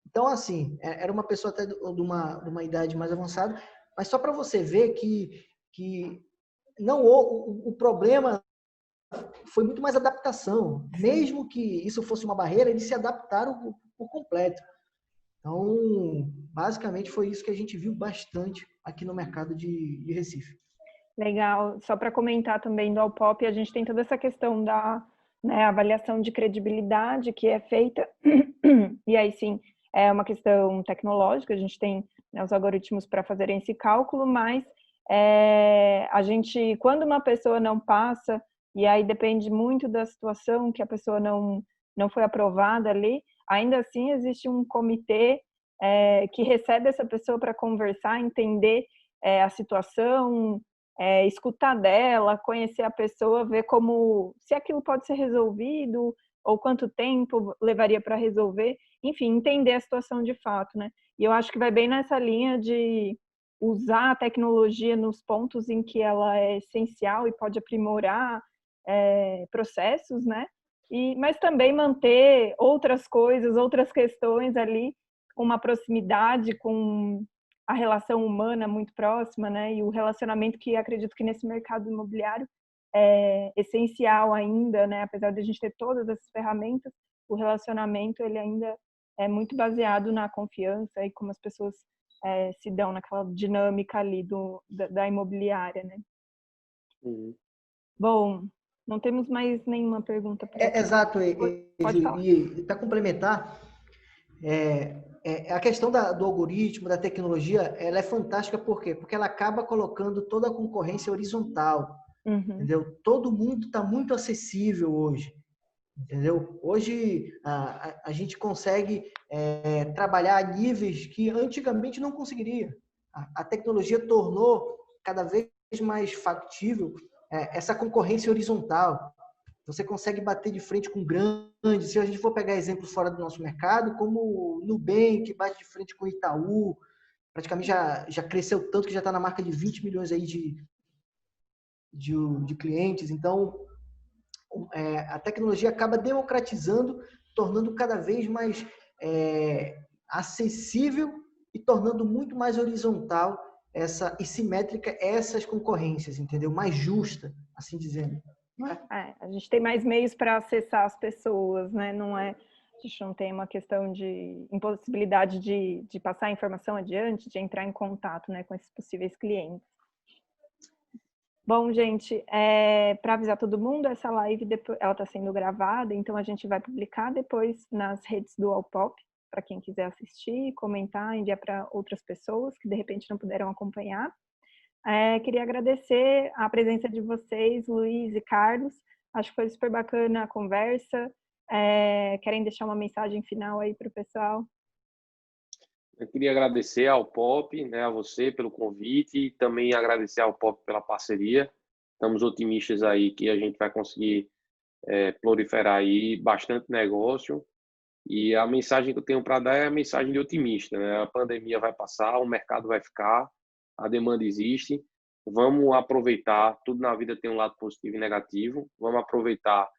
Então, assim, era uma pessoa até de uma idade mais avançada, mas só para você ver que não o problema foi muito mais adaptação. Mesmo que isso fosse uma barreira, eles se adaptaram por completo. Então, basicamente, foi isso que a gente viu bastante aqui no mercado de Recife. Legal. Só para comentar também do Alpop, a gente tem toda essa questão da, né, avaliação de credibilidade que é feita, e aí sim, é uma questão tecnológica, a gente tem, né, os algoritmos para fazerem esse cálculo, mas a gente, quando uma pessoa não passa, e aí depende muito da situação que a pessoa não foi aprovada ali, ainda assim existe um comitê que recebe essa pessoa para conversar, entender a situação, escutar dela, conhecer a pessoa, ver como, se aquilo pode ser resolvido, ou quanto tempo levaria para resolver, enfim, entender a situação de fato, né? E eu acho que vai bem nessa linha de usar a tecnologia nos pontos em que ela é essencial e pode aprimorar processos, né? Mas também manter outras coisas, outras questões ali, com uma proximidade, com a relação humana muito próxima, né? E o relacionamento que acredito que nesse mercado imobiliário é essencial ainda, né? Apesar de a gente ter todas essas ferramentas, o relacionamento ele ainda é muito baseado na confiança e como as pessoas se dão naquela dinâmica ali da imobiliária, né? Uhum. Bom, não temos mais nenhuma pergunta por aqui. Exato, Pode falar. e para complementar, a questão do algoritmo, da tecnologia, ela é fantástica por quê? Porque ela acaba colocando toda a concorrência horizontal, entendeu? Todo mundo está muito acessível hoje, entendeu? Hoje a gente consegue trabalhar a níveis que antigamente não conseguiria. A tecnologia tornou cada vez mais factível essa concorrência horizontal. Você consegue bater de frente com grandes, se a gente for pegar exemplos fora do nosso mercado, como o Nubank, bate de frente com o Itaú, praticamente já cresceu tanto que já está na marca de 20 milhões aí de clientes. Então, a tecnologia acaba democratizando, tornando cada vez mais acessível e tornando muito mais horizontal e simétrica essas concorrências, entendeu? Mais justa, assim dizendo. A gente tem mais meios para acessar as pessoas, né? A gente não tem uma questão de impossibilidade de passar a informação adiante, de entrar em contato, né, com esses possíveis clientes. Bom, gente, para avisar todo mundo, essa live ela está sendo gravada, então a gente vai publicar depois nas redes do Alpop, para quem quiser assistir, comentar, enviar para outras pessoas que de repente não puderam acompanhar. Queria agradecer a presença de vocês, Luiz e Carlos. Acho que foi super bacana a conversa. Querem deixar uma mensagem final aí para o pessoal? Eu queria agradecer ao POP, né, a você pelo convite e também agradecer ao POP pela parceria. Estamos otimistas aí que a gente vai conseguir proliferar aí bastante negócio. E a mensagem que eu tenho para dar é a mensagem de otimista, né? A pandemia vai passar, o mercado vai ficar, a demanda existe. Vamos aproveitar, tudo na vida tem um lado positivo e negativo. Vamos aproveitar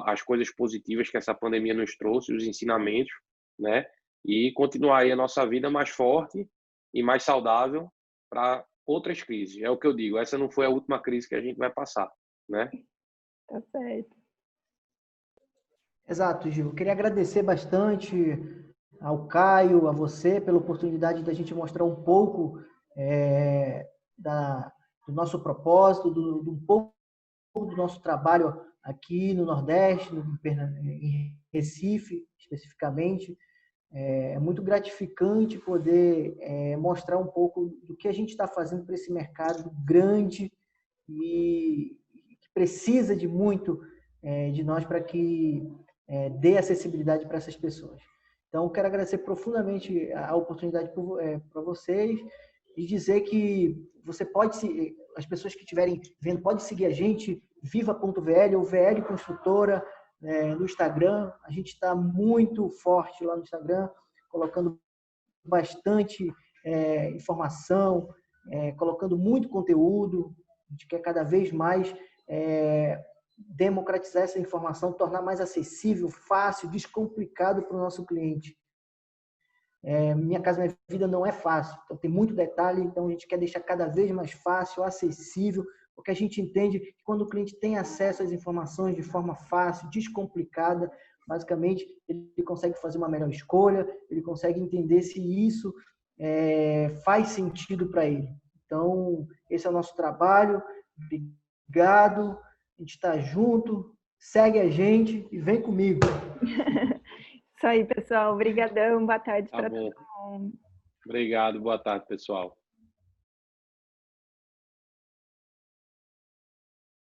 as coisas positivas que essa pandemia nos trouxe, os ensinamentos, né? E continuar aí a nossa vida mais forte e mais saudável para outras crises. É o que eu digo, essa não foi a última crise que a gente vai passar, né? Tá certo. Exato, Gil. Queria agradecer bastante ao Caio, a você, pela oportunidade da gente mostrar um pouco do nosso propósito, um pouco do nosso trabalho aqui no Nordeste, em Recife, especificamente. É muito gratificante poder mostrar um pouco do que a gente está fazendo para esse mercado grande e que precisa de muito de nós para que dê acessibilidade para essas pessoas. Então, quero agradecer profundamente a oportunidade para vocês e dizer que você pode, as pessoas que estiverem vendo, podem seguir a gente, viva.vl ou VL Construtora, no Instagram. A gente está muito forte lá no Instagram, colocando bastante informação, colocando muito conteúdo. A gente quer cada vez mais democratizar essa informação, tornar mais acessível, fácil, descomplicado para o nosso cliente. Minha Casa Minha Vida não é fácil, então tem muito detalhe, então a gente quer deixar cada vez mais fácil, acessível, porque a gente entende que quando o cliente tem acesso às informações de forma fácil, descomplicada, basicamente ele consegue fazer uma melhor escolha, ele consegue entender se isso faz sentido para ele. Então, esse é o nosso trabalho. Obrigado, a gente está junto, segue a gente e vem comigo. Isso aí, pessoal. Obrigadão. Boa tarde para todo mundo. Obrigado. Boa tarde, pessoal.